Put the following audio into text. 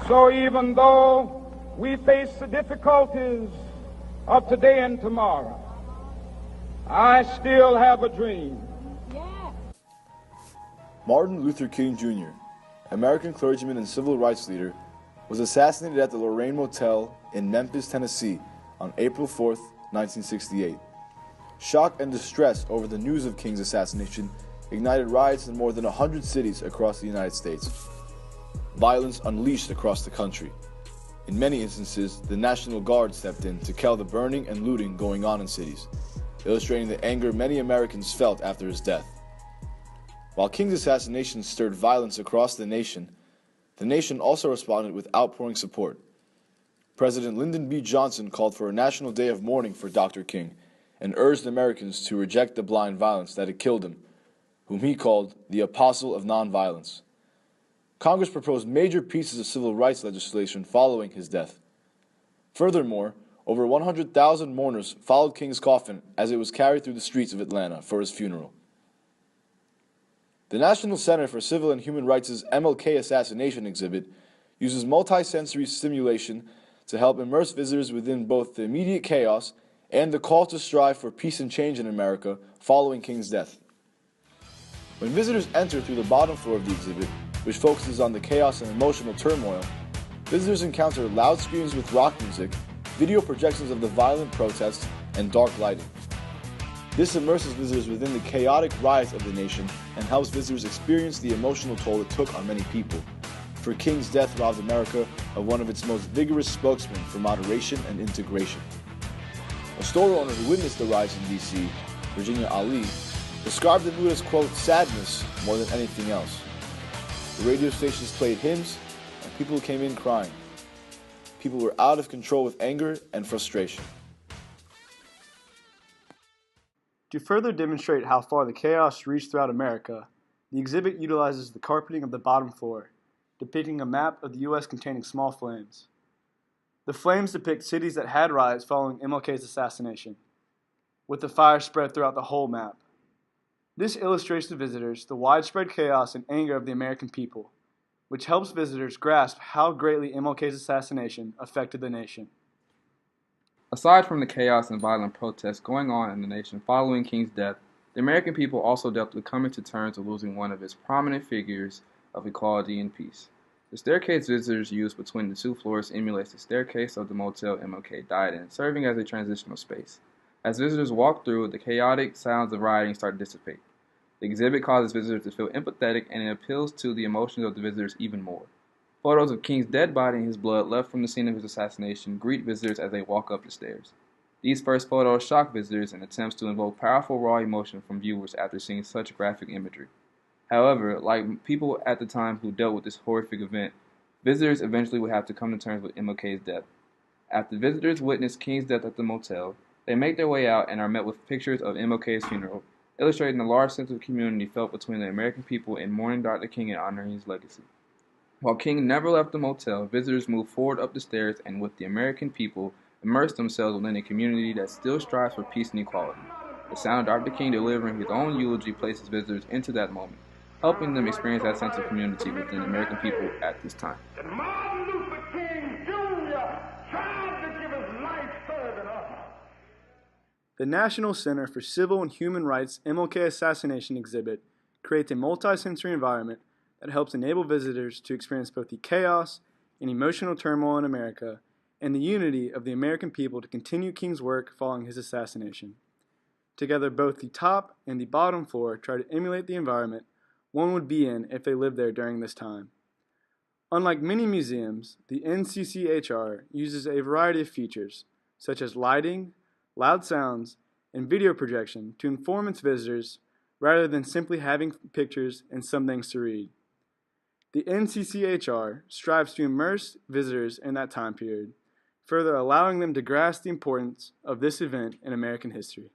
So even though we face the difficulties of today and tomorrow, I still have a dream. Martin Luther King Jr., American clergyman and civil rights leader, was assassinated at the Lorraine Motel in Memphis, Tennessee on April 4, 1968. Shock and distress over the news of King's assassination ignited riots in more than 100 cities across the United States. Violence unleashed across the country. In many instances, the National Guard stepped in to quell the burning and looting going on in cities, illustrating the anger many Americans felt after his death. While King's assassination stirred violence across the nation also responded with outpouring support. President Lyndon B. Johnson called for a national day of mourning for Dr. King and urged Americans to reject the blind violence that had killed him, whom he called the apostle of nonviolence. Congress proposed major pieces of civil rights legislation following his death. Furthermore, over 100,000 mourners followed King's coffin as it was carried through the streets of Atlanta for his funeral. The National Center for Civil and Human Rights' MLK Assassination exhibit uses multi-sensory stimulation to help immerse visitors within both the immediate chaos and the call to strive for peace and change in America following King's death. When visitors enter through the bottom floor of the exhibit, which focuses on the chaos and emotional turmoil, visitors encounter loud screens with rock music, video projections of the violent protests, and dark lighting. This immerses visitors within the chaotic riots of the nation and helps visitors experience the emotional toll it took on many people, for King's death robbed America of one of its most vigorous spokesmen for moderation and integration. A store owner who witnessed the riots in D.C., Virginia Ali, described the mood as, quote, sadness more than anything else. The radio stations played hymns, and people came in crying. People were out of control with anger and frustration. To further demonstrate how far the chaos reached throughout America, the exhibit utilizes the carpeting of the bottom floor, depicting a map of the U.S. containing small flames. The flames depict cities that had riots following MLK's assassination, with the fire spread throughout the whole map. This illustrates to visitors the widespread chaos and anger of the American people, which helps visitors grasp how greatly MLK's assassination affected the nation. Aside from the chaos and violent protests going on in the nation following King's death, the American people also dealt with coming to terms with losing one of its prominent figures of equality and peace. The staircase visitors used between the two floors emulates the staircase of the motel MLK died in, serving as a transitional space. As visitors walk through, the chaotic sounds of rioting start to dissipate. The exhibit causes visitors to feel empathetic, and it appeals to the emotions of the visitors even more. Photos of King's dead body and his blood left from the scene of his assassination greet visitors as they walk up the stairs. These first photos shock visitors and attempts to invoke powerful raw emotion from viewers after seeing such graphic imagery. However, like people at the time who dealt with this horrific event, visitors eventually would have to come to terms with MLK's death. After visitors witness King's death at the motel, they make their way out and are met with pictures of MLK's funeral, illustrating the large sense of community felt between the American people in mourning Dr. King and honoring his legacy. While King never left the motel, visitors moved forward up the stairs and with the American people immersed themselves within a community that still strives for peace and equality. The sound of Dr. King delivering his own eulogy places visitors into that moment, helping them experience that sense of community within the American people at this time. Martin Luther King Jr. tried to give his life serving others. The National Center for Civil and Human Rights MLK Assassination exhibit creates a multi-sensory environment that helps enable visitors to experience both the chaos and emotional turmoil in America and the unity of the American people to continue King's work following his assassination. Together, both the top and the bottom floor try to emulate the environment one would be in if they lived there during this time. Unlike many museums, the NCCHR uses a variety of features, such as lighting, loud sounds, and video projection to inform its visitors rather than simply having pictures and some things to read. The NCCHR strives to immerse visitors in that time period, further allowing them to grasp the importance of this event in American history.